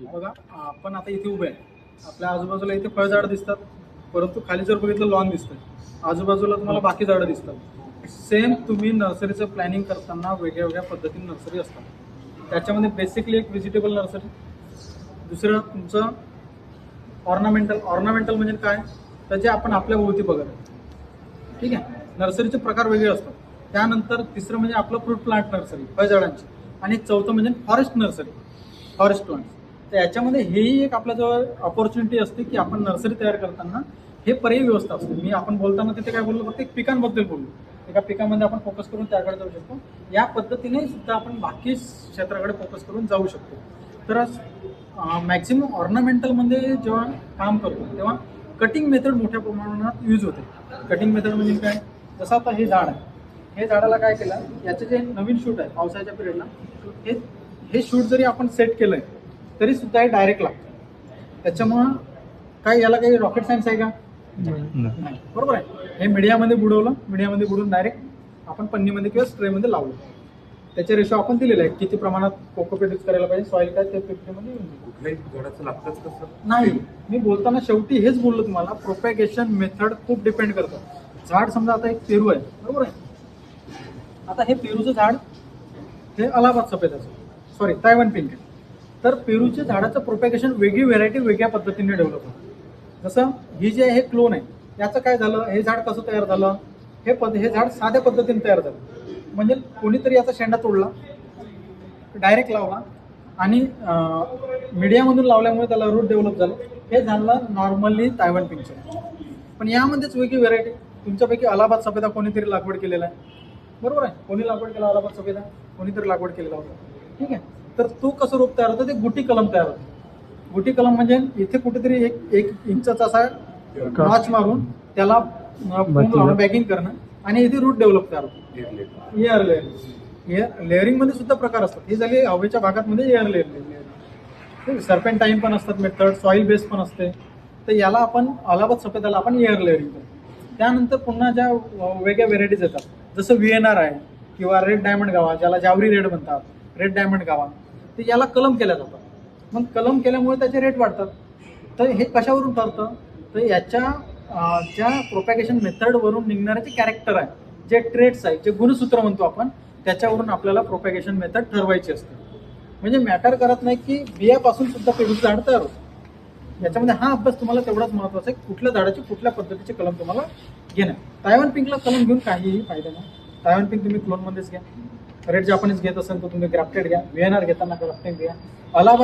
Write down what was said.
बघा आपण आता इथे उभे आहे. आपल्या आजूबाजूला इथे फळझाड दिसतात, परंतु खाली जर बघितलं लॉन दिसतं, आजूबाजूला तुम्हाला बाकी झाडं दिसतात. सेम तुम्ही नर्सरीचं प्लॅनिंग करताना वेगळ्या वेगळ्या पद्धतीने नर्सरी असतात. त्याच्यामध्ये बेसिकली एक व्हेजिटेबल नर्सरी, दुसरं तुमचं ऑर्नामेंटल म्हणजे काय, तर जे आपण आपल्या भोवती बघत आहे. ठीक आहे, नर्सरीचे प्रकार वेगळे असतात. त्यानंतर तिसरं म्हणजे आपलं फ्रूट प्लांट नर्सरी, फळझाडांची, आणि चौथं म्हणजे फॉरेस्ट नर्सरी, फॉरेस्ट प्लांट. तर याच्यामध्ये हेही एक आपल्याजवळ ऑपॉर्च्युनिटी असते की आपण नर्सरी तयार करताना हे पर्यायी व्यवस्था असते. मी आपण बोलताना तिथे काय बोललो, फक्त एक पिकांबद्दल बोललो. एका पिकामध्ये आपण फोकस करून त्याकडे जाऊ शकतो. या पद्धतीने सुद्धा आपण बाकी क्षेत्राकडे फोकस करून जाऊ शकतो. तर मॅक्झिमम ऑर्नामेंटलमध्ये जेव्हा काम करतो तेव्हा कटिंग मेथड मोठ्या प्रमाणात यूज होते. कटिंग मेथड म्हणजे काय, जसं आता हे झाड आहे, हे झाडाला काय केलं, याचे जे नवीन शूट आहे पावसाच्या पिरियडला, हे शूट जरी आपण सेट केलंय तरी सुद्धा हे डायरेक्ट लागतं. त्याच्यामुळं काय, याला काही रॉकेट सायन्स आहे का? नाही, बरोबर आहे. हे मीडियामध्ये बुडवून डायरेक्ट आपण पन्नीमध्ये किंवा स्ट्रेमध्ये लावलं. त्याचे रेशो आपण दिलेले आहे, किती प्रमाणात कोकोपीट यूज करायला पाहिजे, सॉईल काय ते 50 मध्ये कुठल्याही झाडाचं लागतंच कसं नाही. मी बोलताना शेवटी हेच बोललो तुम्हाला, प्रोपॅगेशन मेथड खूप डिपेंड करतं. झाड समजा आता एक पेरू आहे, बरोबर आहे. आता हे पेरूचं झाड हे अलाहाबाद सफेदाचं, सॉरी तायवान पिंक आहे. तर पेरूच्या झाडाचं प्रोपॅगेशन वेगळी व्हेरायटी वेगळ्या पद्धतीने डेव्हलप होतं. जसं ही जे आहे हे क्लोन आहे, याचं काय झालं, हे झाड कसं तयार झालं, हे झाड साध्या पद्धतीने तयार झालं. म्हणजे कोणीतरी याचा शेंडा तोडला, डायरेक्ट लावला, आणि मीडियामधून लावल्यामुळे त्याला रूट डेव्हलप झालं. हे झालं नॉर्मली तायवान पिंकचं. पण यामध्येच वेगळी व्हेरायटी, तुमच्यापैकी अलाहाबाद सफेदा कोणीतरी लागवड केलेला आहे, बरोबर आहे. कोणी लागवड केला अलाहाबाद सफेदा, कोणीतरी लागवड केलेला होता. ठीक आहे, तर तो कसं रोप तयार होतं, ते गुटी कलम तयार होतं. गुटी कलम म्हणजे इथे कुठेतरी एक इंचाचा असा नॉच मारून त्याला बॅगिंग करणं, आणि इथे रूट डेव्हलप तयार होतं. एअर लेअरिंग मध्ये सुद्धा प्रकार असतात. हे झाले हवेच्या भागामध्ये एअर लेअरिंग. सर्पेंटाईन पण असतात मेथड, सॉईल बेस पण असते. तर याला आपण अलाहाबाद सफेदाला आपण एअर लेअरिंग करतो. त्यानंतर पुन्हा ज्या वेगळ्या व्हेरायटीज येतात, जसं VNR आहे किंवा रेड डायमंड गावा, ज्याला जावरी रेड म्हणतात, रेड डायमंड गावा, तर याला कलम केल्या जातात. मग कलम केल्यामुळे त्याचे रेट वाढतात. तर हे कशावरून ठरतं, तर याच्या ज्या प्रोपॅगेशन मेथडवरून निघणारे जे कॅरेक्टर आहे, जे ट्रेट्स आहे, जे गुणसूत्र म्हणतो आपण, त्याच्यावरून आपल्याला प्रोपॅगेशन मेथड ठरवायची असते. म्हणजे मॅटर करत नाही की बियापासून सुद्धा पेरूचं झाड तयार होतं. याच्यामध्ये हा अभ्यास तुम्हाला तेवढाच महत्त्वाचा आहे, कुठल्या झाडाची कुठल्या पद्धतीचे कलम तुम्हाला घेणं. तायवान पिंकला कलम घेऊन काहीही फायदा नाही. तायवान पिंक तुम्ही क्लोनमध्येच घ्या, रेड जापानीज घेत असेल तर तुम्ही ग्राफ्टेड घ्या, VNR घेताना ग्राफ्टेड घ्या, अलाहाबाद